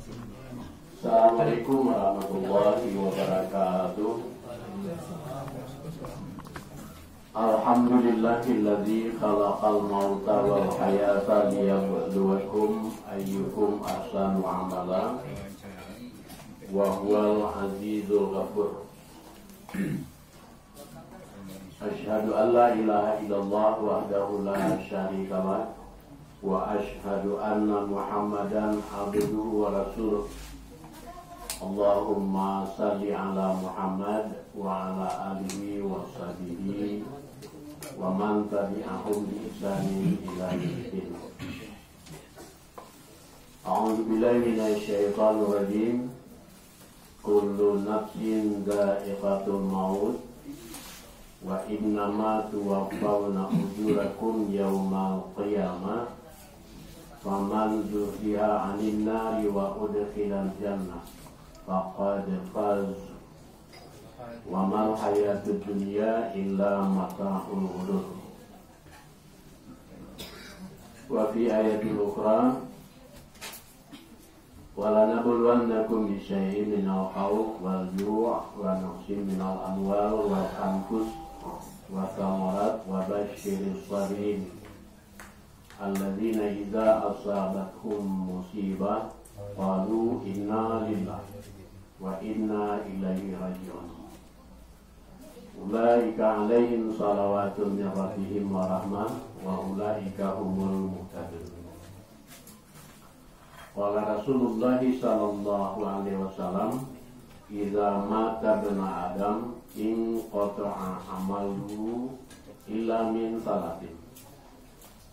Assalamualaikum warahmatullahi wabarakatuh. Alhamdulillahilladzi khalaqal mauta wal hayata liyabluwakum ayyukum ahsanu amala wa huwal azizul ghafur. Asyhadu an la ilaha illallah wahdahu la syarika lah wa asyhadu anna Muhammadan abduhu wa rasuluh. Allahumma salli ala Muhammad wa ala alihi wa sahbihi wa man tabi'ahum bi ihsanin ila yaumil. A'udzu billahi minasy syaithanir rajim. Kullu nafsin dha'iqatul maut wa innama tuwaffawna ujurakum yaumal qiyamah faman zuhziha 'anil nari wa udkhilal jannah faqad faz wa mal hayatud dunya illa mata'ul ghurur. Wa fi ayatil ukhra wala nabluwannakum bi syai'in minal khawf wal ju' wa naqsin minal amwal wal anfus wa thamarat wa basyiris sabirin alladzina idza asabathum musibah qalu inna lillahi wa inna ilaihi raji'un. Ulaika 'alaihim shalawatun min rabbihim wa rahmah wa ulaika humul muhtadun. Qala Rasulullah sallallahu alaihi wasallam, idza mata ibnu adam in qata'a amaluhu illa min salatin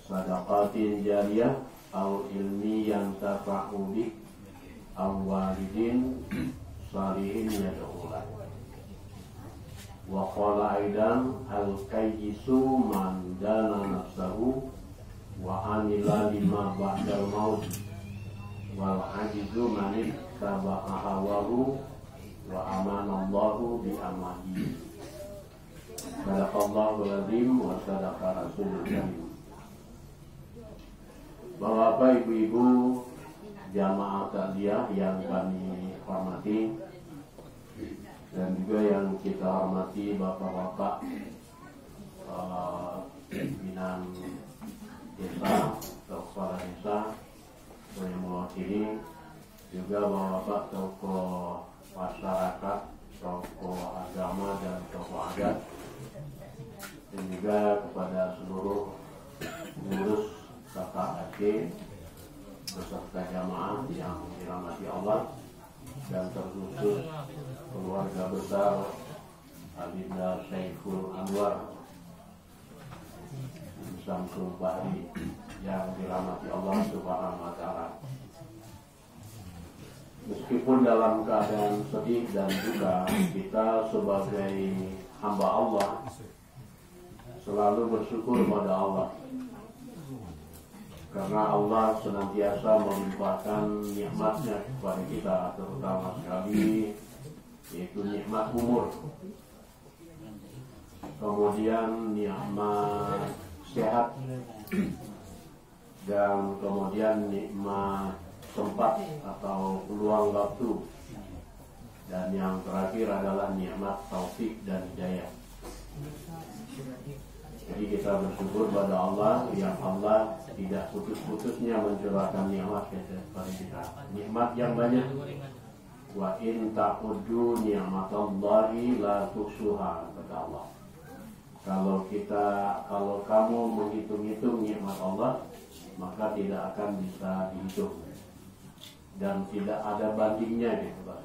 sadaqatin jariyah aw ilmi yantafa'u bih aw walidin salihin yad'u lahu. Wa qala aidan al-kayyisu man dana nafsahu wa amila lima ba'dal maut wal ajizu man ittaba'a hawahu wa amanallahu bi amanihi. Sadaqallahu al-azim wa sadaqa rasulul karim. Bapak, ibu-ibu jamaah takziah yang kami hormati dan juga yang kita hormati bapak-bapak pimpinan desa atau kepala desa yang mewakili, juga bapak-bapak tokoh masyarakat, tokoh agama dan tokoh adat, dan juga kepada seluruh pengurus KKRT beserta jamaah yang dirahmati Allah, dan terkhusus keluarga besar Adinda Syekhul Anwar Samsul Bahri yang dirahmati Allah Subhanahu wa Ta'ala. Meskipun dalam keadaan sedih dan juga kita sebagai hamba Allah selalu bersyukur pada Allah, karena Allah senantiasa melimpahkan nikmatnya kepada kita, terutama sekali yaitu nikmat umur, kemudian nikmat sehat, dan kemudian nikmat tempat atau peluang waktu, dan yang terakhir adalah nikmat taufik dan hidayah. Jadi kita bersyukur pada Allah yang Allah tidak putus-putusnya mencurahkan nikmat kepada kita, nikmat yang banyak. Wa in ta'uddu ni'matallahi la tuhsuha, kata Allah. Kalau kamu menghitung-hitung nikmat Allah, maka tidak akan bisa dihitung dan tidak ada bandingnya gitu Pak.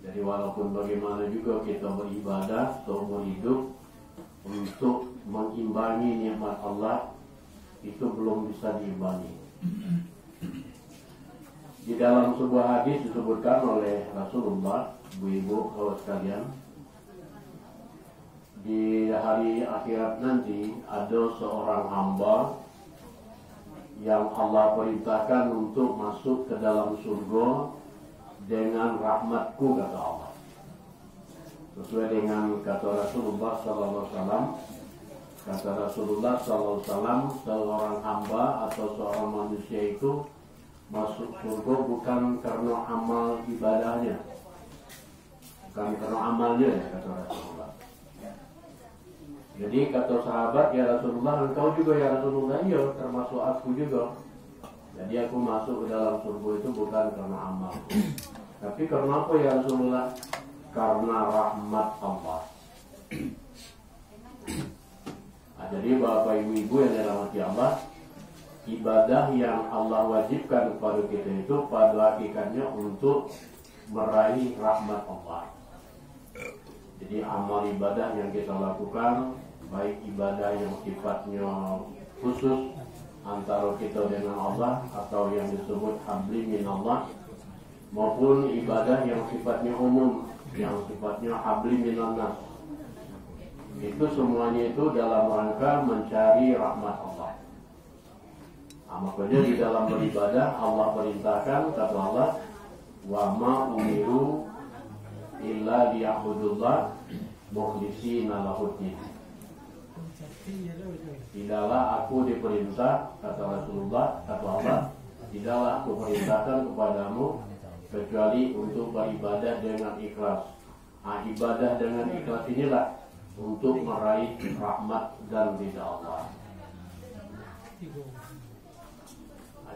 Jadi walaupun bagaimana juga kita beribadah seumur hidup, untuk mengimbangi nikmat Allah itu belum bisa diimbangi. Di dalam sebuah hadis disebutkan oleh Rasulullah, ibu-ibu kalau sekalian, di hari akhirat nanti ada seorang hamba yang Allah perintahkan untuk masuk ke dalam surga dengan rahmatku, kata Allah. Sesuai dengan kata Rasulullah SAW, kata Rasulullah SAW, seorang hamba atau seorang manusia itu masuk surga bukan karena amal ibadahnya, bukan karena amalnya, ya, kata Rasulullah. Jadi kata sahabat, ya Rasulullah, engkau juga ya Rasulullah, iya termasuk aku juga. Jadi aku masuk ke dalam surga itu bukan karena amalku, tapi karena apa ya Rasulullah? Karena rahmat Allah. Nah, jadi Bapak Ibu-Ibu yang dirahmati Allah, ibadah yang Allah wajibkan kepada kita itu pada hakikatnya untuk meraih rahmat Allah. Jadi amal ibadah yang kita lakukan, baik ibadah yang sifatnya khusus antara kita dengan Allah atau yang disebut habli min Allah, maupun ibadah yang sifatnya umum, yang sifatnya habli minan nas, itu semuanya itu dalam rangka mencari rahmat Allah. Makanya di dalam beribadah Allah perintahkan, kata Allah, wa ma umiru illa liya'budullah mukhlishina lahuddin. Tidaklah aku diperintah, kata Rasulullah, kata Allah, tidaklah aku perintahkan kepadamu kecuali untuk beribadah dengan ikhlas. Ibadah dengan ikhlas inilah untuk meraih rahmat dan ridha Allah.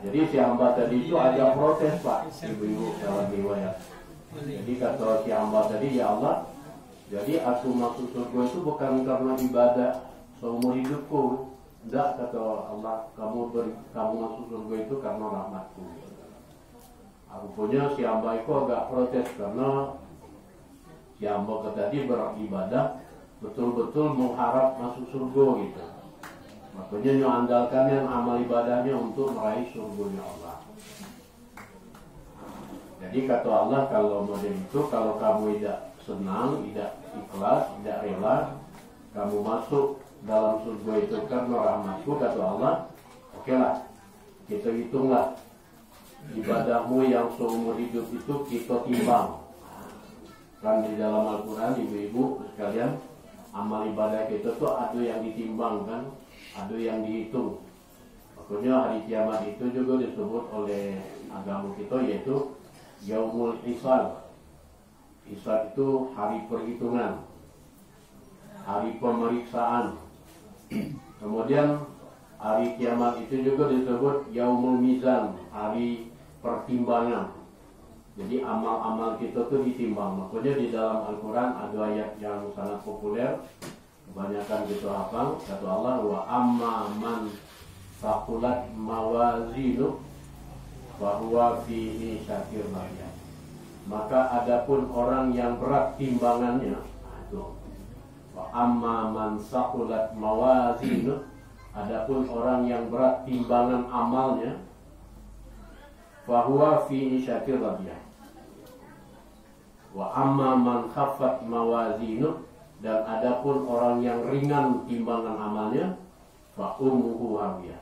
Jadi si hamba tadi itu ada protes, Pak, ibu-ibu dalam riwayat. Jadi kata si hamba tadi, ya Allah, jadi aku masuk surga itu bukan karena ibadah seumur hidupku. Tidak, kata Allah, kamu masuk surga itu karena rahmatku. Aku punya si hamba itu agak protes karena si hamba tadi beribadah betul-betul mengharap masuk surga gitu. Makanya andalkan yang amal ibadahnya untuk meraih surganya Allah. Jadi kata Allah, kalau model itu, kalau kamu tidak senang, tidak ikhlas, tidak rela, kamu masuk dalam surga itu karena rahmatku, kata Allah, oke lah, kita hitunglah ibadahmu yang seumur hidup itu kita timbang. Kan di dalam Al-Quran, ibu-ibu sekalian, amal ibadah kita tuh ada yang ditimbang kan, ada yang dihitung. Makanya hari kiamat itu juga disebut oleh agama kita yaitu Yaumul Hisab. Hisab itu hari perhitungan, hari pemeriksaan. Kemudian hari kiamat itu juga disebut Yaumul Mizan, hari pertimbangan. Jadi amal-amal kita tuh ditimbang. Makanya di dalam Al-Quran ada ayat yang sangat populer, kebanyakan kita hafal, kata Allah, wa amma man faqulat mawazinu bahwa fihi syakir rabbih. Maka adapun orang yang berat timbangannya, itu wa amma man faqulat mawazinu, adapun orang yang berat timbangan amalnya, bahwa fihi syakir rabbih. Wa amma man khaffat mawazinu, dan adapun orang yang ringan timbangan amalnya, fa ummuhu hawiyah.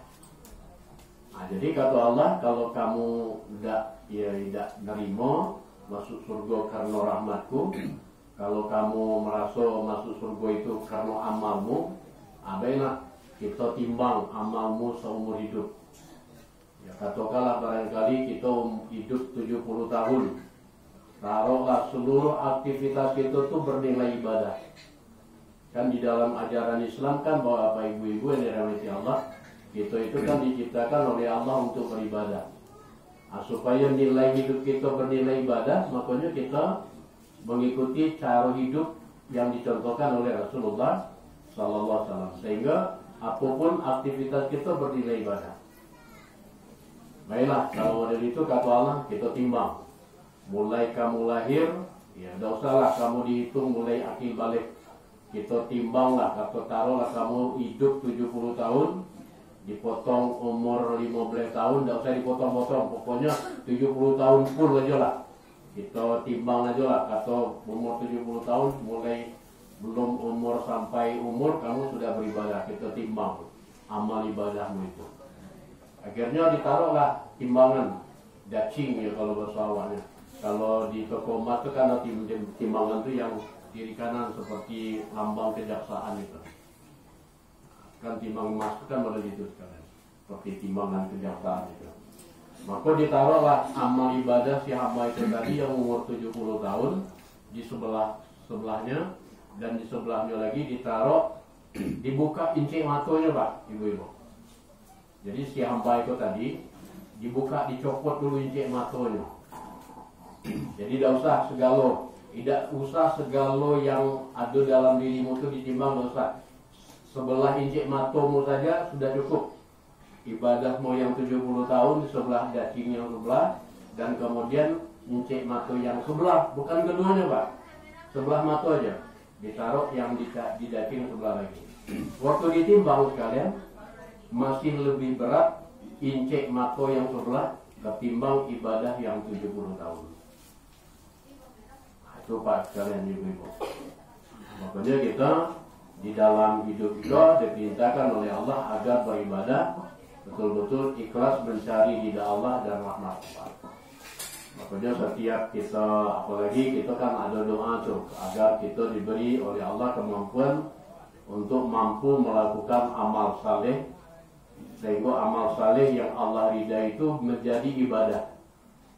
Nah, jadi kata Allah, kalau kamu tidak nerima masuk surga karena rahmatku, kalau kamu merasa masuk surga itu karena amalmu, baiklah kita timbang amalmu seumur hidup. Ya, katakanlah barangkali kita hidup 70 tahun. Taruhlah seluruh aktivitas kita itu bernilai ibadah. Kan di dalam ajaran Islam kan bahwa Bapak Ibu-ibu yang dirahmati Allah, kita itu kan diciptakan oleh Allah untuk beribadah. Nah, supaya nilai hidup kita bernilai ibadah, makanya kita mengikuti cara hidup yang dicontohkan oleh Rasulullah Sallallahu Alaihi Wasallam, sehingga apapun aktivitas kita bernilai ibadah. Baiklah, kalau dari itu kata Allah, kita timbang. Mulai kamu lahir, ya tidak usahlah kamu dihitung mulai akil balik. Kita timbanglah, atau taruhlah kamu hidup 70 tahun, dipotong umur 15 tahun, tidak usah dipotong-potong, pokoknya 70 tahun pun aja lah. Kita timbang aja lah, atau umur 70 tahun, mulai belum umur sampai umur, kamu sudah beribadah, kita timbang amal ibadahmu itu. Akhirnya ditaruhlah timbangan, dacing ya kalau bahasa awalnya. Kalau di toko emas itu kan ada timbangan itu yang kiri kanan seperti lambang kejaksaan itu. Kan timbang emas itu kan ada di situ sekarang, seperti timbangan kejaksaan itu. Maka ditaruhlah amal ibadah si hamba itu tadi yang umur 70 tahun di sebelahnya, dan di sebelahnya lagi ditaruh, dibuka incik matonya Pak, ibu-ibu. Jadi si hamba itu tadi dibuka, dicopot dulu incik matonya. Jadi tidak usah segala yang ada dalam dirimu itu ditimbang, tidak usah. Sebelah incik matomu saja sudah cukup. Ibadahmu yang 70 tahun di sebelah daging yang sebelah, dan kemudian incik mata yang sebelah, bukan keduanya Pak, sebelah mata aja ditaruh, yang di daging sebelah lagi. Waktu ditimbang sekalian, masih lebih berat incik mata yang sebelah ketimbang ibadah yang 70 tahun. Itu Pak sekalian ibu-ibu. Makanya kita di dalam hidup kita diperintahkan oleh Allah agar beribadah betul-betul ikhlas, mencari ridha Allah dan rahmat Allah. Makanya setiap kita, apalagi kita kan ada doa tuh, agar kita diberi oleh Allah kemampuan untuk mampu melakukan amal saleh, sehingga amal saleh yang Allah ridha itu menjadi ibadah.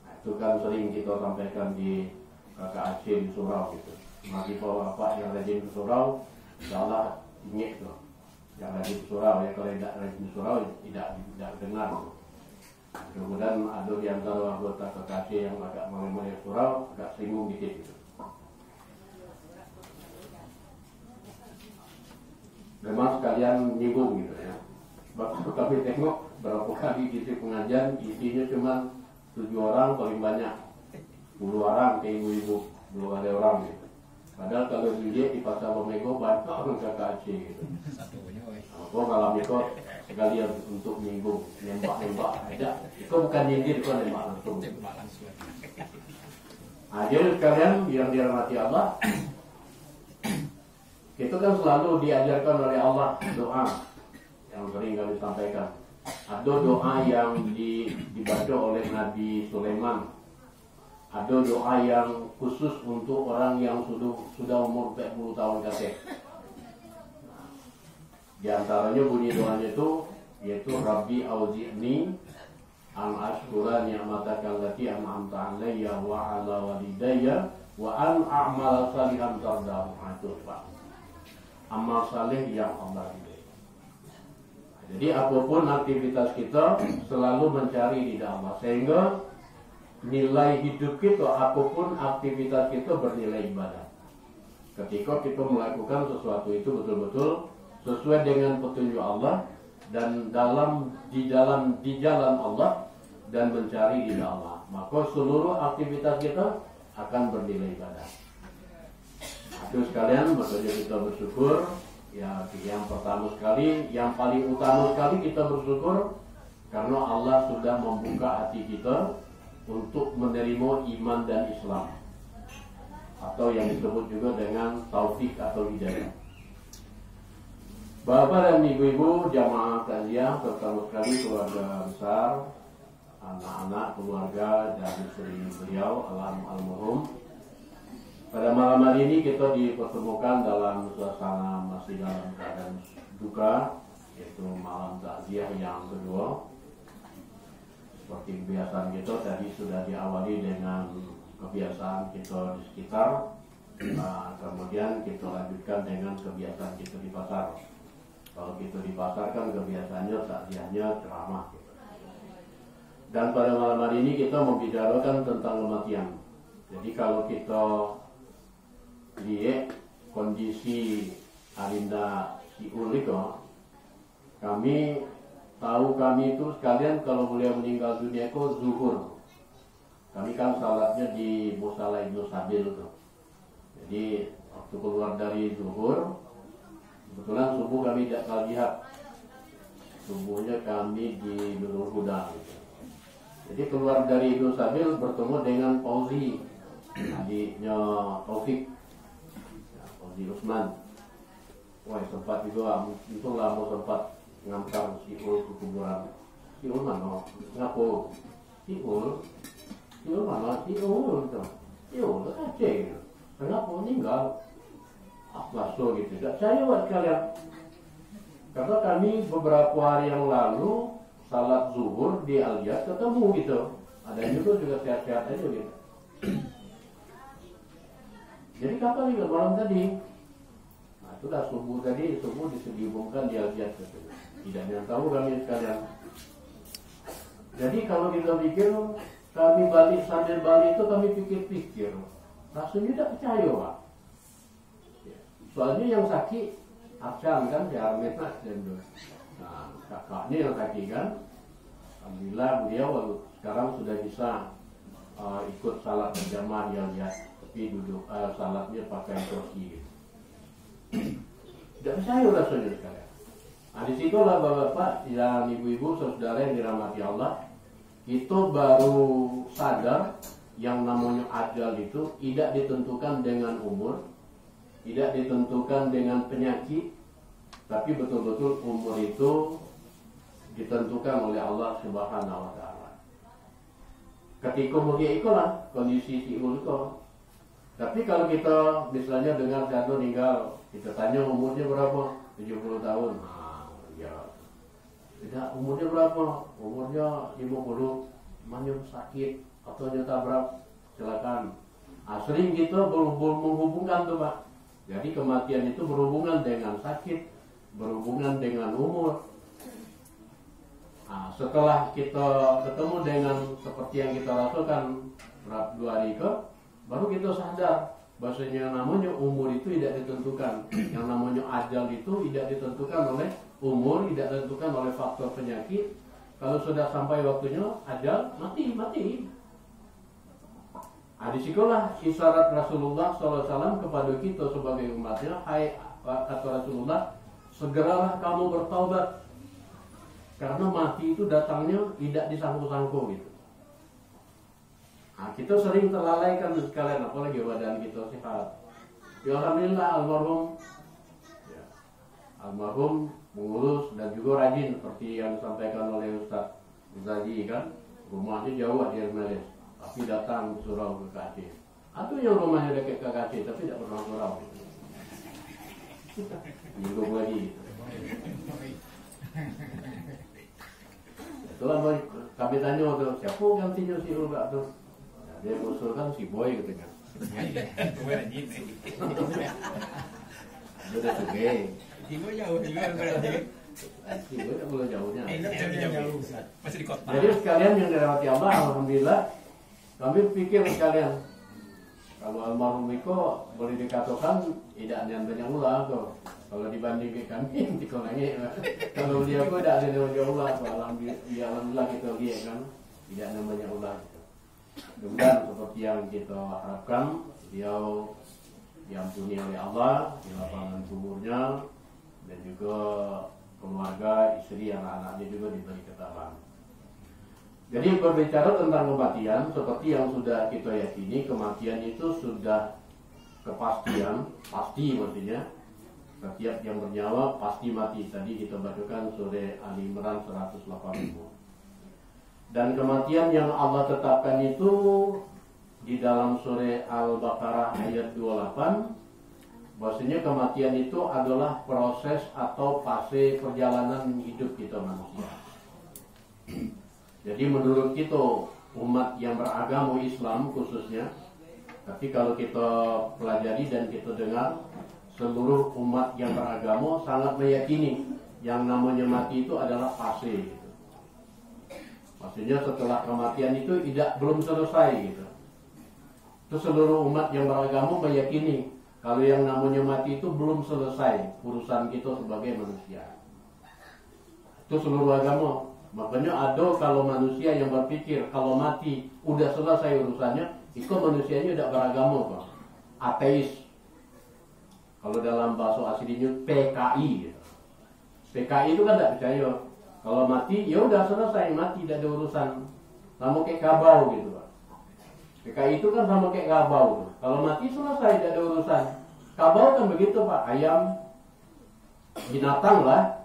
Nah, itu kan sering kita sampaikan di kakak Aceh di surau gitu. Mari bapak yang rajin ke surau, insyaAllah ingat tuh. Yang rajin ke surau ya, kalau tidak rajin ke surau tidak dengar. Kemudian ada di antara anggota kakak Aceh yang agak mulai surau, agak singgung dikit gitu. Memang sekalian nyinggung gitu ya. Bapak kami tengok berapa kali isi pengajian, isinya cuma 7 orang paling banyak, 10 orang ke ibu-ibu, belum ada orang gitu. Padahal kalau dilihat di pasar Bomego banyak orang kakak Aceh gitu. Aku ngalami kok sekalian untuk nyinggung, nembak ada. Itu bukan nyindir, itu nembak langsung. Nah, jadi sekalian yang dirahmati Allah, itu kan selalu diajarkan oleh Allah doa yang sering kami sampaikan. Ada doa yang dibaca oleh Nabi Sulaiman. Ada doa yang khusus untuk orang yang sudah umur 40 tahun ke atas. Di antaranya bunyi doanya itu yaitu Rabbi auzi'ni an ashkura ni'mataka allati an'amta 'alayya wa 'ala walidayya wa an a'mala salihan tardahu. Itu Pak. Amal saleh yang Allah ridai. Jadi apapun aktivitas kita selalu mencari ridha Allah, sehingga nilai hidup kita, apapun aktivitas kita bernilai ibadah. Ketika kita melakukan sesuatu itu betul-betul sesuai dengan petunjuk Allah dan di jalan Allah dan mencari ridha Allah, maka seluruh aktivitas kita akan bernilai ibadah. Itu sekalian, makanya kita bersyukur. Ya, yang pertama sekali, yang paling utama sekali kita bersyukur karena Allah sudah membuka hati kita untuk menerima iman dan Islam, atau yang disebut juga dengan taufik atau hidayah. Bapak dan ibu-ibu jamaah takziah, terutama sekali keluarga besar, anak-anak, keluarga dan istri beliau almarhum. Pada malam hari ini kita dipertemukan dalam suasana masih dalam keadaan duka, yaitu malam takziah yang kedua. Seperti kebiasaan kita tadi sudah diawali dengan kebiasaan kita di sekitar, kemudian kita lanjutkan dengan kebiasaan kita di pasar. Kalau kita di pasar kan kebiasaannya takziahnya ceramah. Dan pada malam hari ini kita membicarakan tentang kematian. Jadi kalau kita lihat kondisi Arinda Siul itu, kami itu sekalian kalau beliau meninggal dunia itu zuhur. Kami kan salatnya di Musala Ibnu Sabil itu. Jadi waktu keluar dari zuhur, kebetulan subuh kami tidak jihad. Subuhnya kami di Nurul Huda gitu. Jadi keluar dari Ibnu Sabil bertemu dengan Fauzi, adiknya Taufik, Fauzi Usman. Wah, sempat juga, untunglah mau sempat ngantar Siul ke kuburan. Siul mana? Ngapo? Siul mana? Siul Aceh. Kenapa meninggal? Masuk gitu. Tidak saya buat kalian. Karena kami beberapa hari yang lalu salat zuhur di Al-Jad ketemu gitu. Ada juga sehat-sehat aja gitu. Jadi kapan juga malam tadi? Nah itulah subuh tadi, subuh dihubungkan di Al-Jad gitu. Tidak ada yang tahu kami sekalian. Jadi kalau kita pikir kami balik sambil balik itu kami pikir-pikir, rasanya tidak percaya Pak. Soalnya yang sakit Aksan kan di Armeta itu. Nah kakaknya yang sakit kan, alhamdulillah beliau sekarang sudah bisa ikut salat berjamaah di Al-Jad, tapi duduk salatnya pakai kursi. Tidak percaya rasanya sekalian. Nah disitulah bapak-bapak dan ibu-ibu saudara yang dirahmati Allah, itu baru sadar yang namanya ajal itu tidak ditentukan dengan umur, tidak ditentukan dengan penyakit, tapi betul-betul umur itu ditentukan oleh Allah Subhanahu wa Ta'ala. Ketika umur dia itulah kondisi si umur itu. Tapi kalau kita misalnya dengar jatuh meninggal, kita tanya umurnya berapa? 70 tahun. Nah, ya. Tidak, umurnya berapa? Umurnya 50. Manyum sakit atau nyetabrak, silakan. Sering gitu menghubungkan tuh Pak. Jadi kematian itu berhubungan dengan sakit, berhubungan dengan umur. Nah, setelah kita ketemu dengan seperti yang kita rasakan 2 hari ke, baru kita sadar bahwasanya namanya umur itu tidak ditentukan. Yang namanya ajal itu tidak ditentukan oleh umur, tidak ditentukan oleh faktor penyakit. Kalau sudah sampai waktunya ajal, mati. Nah, disitulah isyarat Rasulullah SAW kepada kita sebagai umatnya. Hai, kata Rasulullah, segeralah kamu bertaubat, karena mati itu datangnya tidak disangkut-sangkut gitu. Nah, kita sering terlalaikan sekalian, apalagi badan kita sehat. Ya alhamdulillah almarhum mengurus dan juga rajin seperti yang disampaikan oleh Ustaz Zaji kan. Rumahnya jauh di Ermeles, tapi datang surau ke Aceh. Atau yang rumahnya dekat ke Aceh tapi tidak pernah surau gitu. Minggu lagi gitu. Itulah kami tanya waktu siapa gantinya si Ulga tuh. Nah, dia usulkan si Boy gitu kan. Dia udah suge. Si Boy jauh juga berarti. Si Boy tak boleh jauhnya. Jauh. Masih di kota. Jadi sekalian yang dirahmati Allah, alhamdulillah, kami pikir sekalian kalau almarhum Iko boleh dikatakan tidak ada yang banyak ulah tuh. Kalau dibanding ke kami, dikurangi. Kalau dia pun tidak ada yang banyak ulah. Alhamdulillah kita lihat kan, tidak ada banyak ulah. Mudah-mudahan seperti yang kita harapkan, beliau diampuni oleh Allah, dilapangkan kuburnya, dan juga keluarga, istri, anak-anaknya juga diberi ketabahan. Jadi berbicara tentang kematian, seperti yang sudah kita yakini, kematian itu sudah kepastian, pasti maksudnya. Setiap yang bernyawa pasti mati. Tadi kita bacakan surah Ali Imran 180. Dan kematian yang Allah tetapkan itu di dalam surah Al-Baqarah ayat 28, bahwasanya kematian itu adalah proses atau fase perjalanan hidup kita manusia. Jadi menurut kita umat yang beragama Islam khususnya, tapi kalau kita pelajari dan kita dengar, seluruh umat yang beragama sangat meyakini yang namanya mati itu adalah fase gitu. Maksudnya setelah kematian itu belum selesai gitu. Itu seluruh umat yang beragama meyakini kalau yang namanya mati itu belum selesai urusan kita sebagai manusia. Itu seluruh agama. Makanya ada kalau manusia yang berpikir kalau mati udah selesai urusannya, itu manusianya tidak beragama kok. Ateis. Kalau dalam bahasa aslinya PKI gitu. PKI itu kan tidak percaya. Kalau mati ya udah selesai, mati tidak ada urusan. Sama kayak kabau gitu Pak. PKI itu kan sama kayak kabau. Kalau mati selesai tidak ada urusan. Kabau kan begitu Pak, ayam, binatang lah.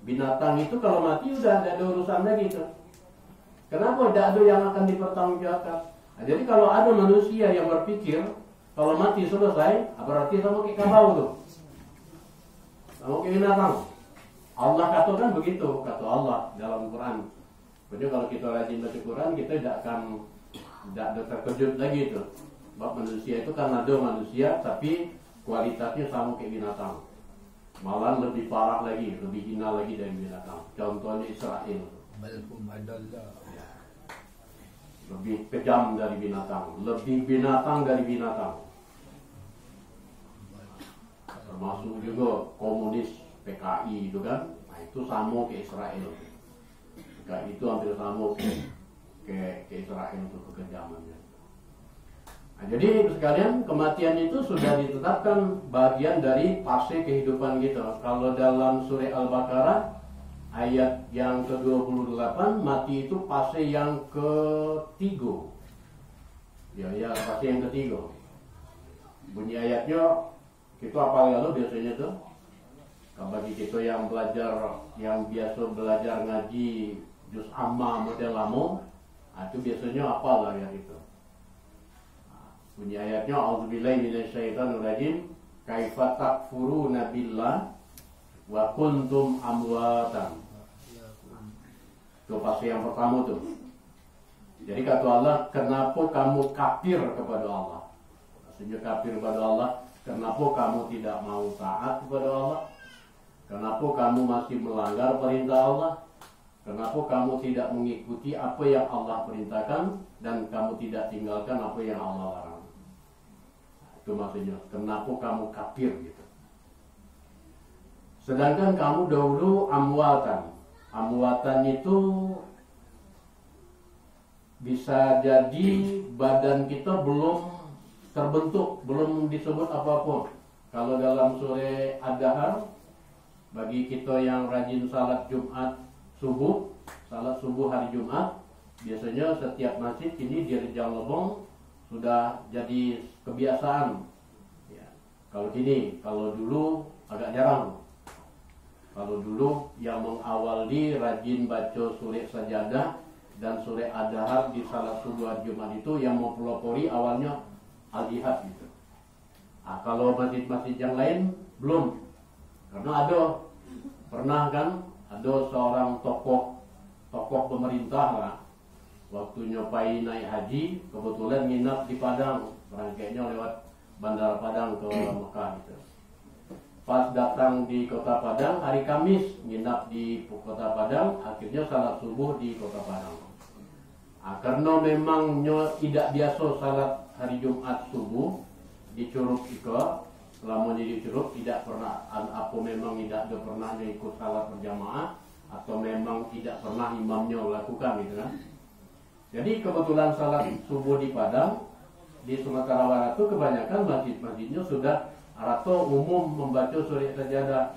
Binatang itu kalau mati udah tidak ada urusan lagi gitu. Kenapa tidak ada yang akan dipertanggungjawabkan? Nah, jadi kalau ada manusia yang berpikir kalau mati selesai, berarti sama kayak kabau tuh. Sama kayak binatang. Allah katakan begitu, kata Allah dalam Quran. Pokoknya kalau kita rajin baca Quran, kita tidak ada terkejut lagi itu. Sebab manusia itu kan ada manusia, tapi kualitasnya sama kayak binatang. Malah lebih parah lagi, lebih hina lagi dari binatang. Contohnya Israel. Balhum adallah. Lebih kejam dari binatang, lebih binatang dari binatang. Termasuk juga komunis PKI itu kan, nah itu sama ke Israel. PKI itu hampir sama ke Israel itu kekejamannya. Nah, jadi sekalian, kematian itu sudah ditetapkan bagian dari fase kehidupan kita. Kalau dalam surah Al-Baqarah ayat yang ke-28, mati itu fase yang ketiga. Ya, fase yang ketiga. Bunyi ayatnya kita apal lalu biasanya tuh. Bagi kita yang belajar, yang biasa belajar ngaji juz amma model lama, itu biasanya apal lah ya itu. Bunyi ayatnya auzubillahi minasyaitonir rajim, kaifa takfuruna billah wa kuntum amwatan. Itu fase yang pertama tuh. Jadi kata Allah, kenapa kamu kafir kepada Allah? Maksudnya kafir kepada Allah, kenapa kamu tidak mau taat kepada Allah? Kenapa kamu masih melanggar perintah Allah? Kenapa kamu tidak mengikuti apa yang Allah perintahkan dan kamu tidak tinggalkan apa yang Allah larang? Itu maksudnya, kenapa kamu kafir gitu. Sedangkan kamu dahulu amwatan. Amwatan itu bisa jadi badan kita belum terbentuk, belum disebut apa-apa. Kalau dalam surah Ad-Dahr, bagi kita yang rajin salat Jumat subuh, salat subuh hari Jumat, biasanya setiap masjid ini di Rejang Lebong sudah jadi kebiasaan. Ya. Kalau kini, kalau dulu agak jarang. Kalau dulu yang mengawali rajin baca surah Sajadah dan surah Ad-Dahr di salat subuh hari Jumat itu yang mempelopori awalnya Al-Jihad gitu. Nah, kalau masjid-masjid yang lain belum. Karena pernah kan ada seorang tokoh pemerintah lah, waktu nyopai naik haji, kebetulan nginap di Padang, berangkatnya lewat Bandara Padang ke Mekah gitu. Pas datang di kota Padang, hari Kamis nginap di kota Padang, akhirnya salat subuh di kota Padang. Nah, karena memang tidak biasa salat hari Jumat subuh di Curug Ika, selama di Curug tidak pernah, apa memang tidak ada pernah ikut salat berjamaah atau memang tidak pernah imamnya lakukan gitu kan. Jadi kebetulan salat subuh di Padang, di Sumatera Barat itu kebanyakan masjid-masjidnya sudah atau umum membaca surah Sajadah.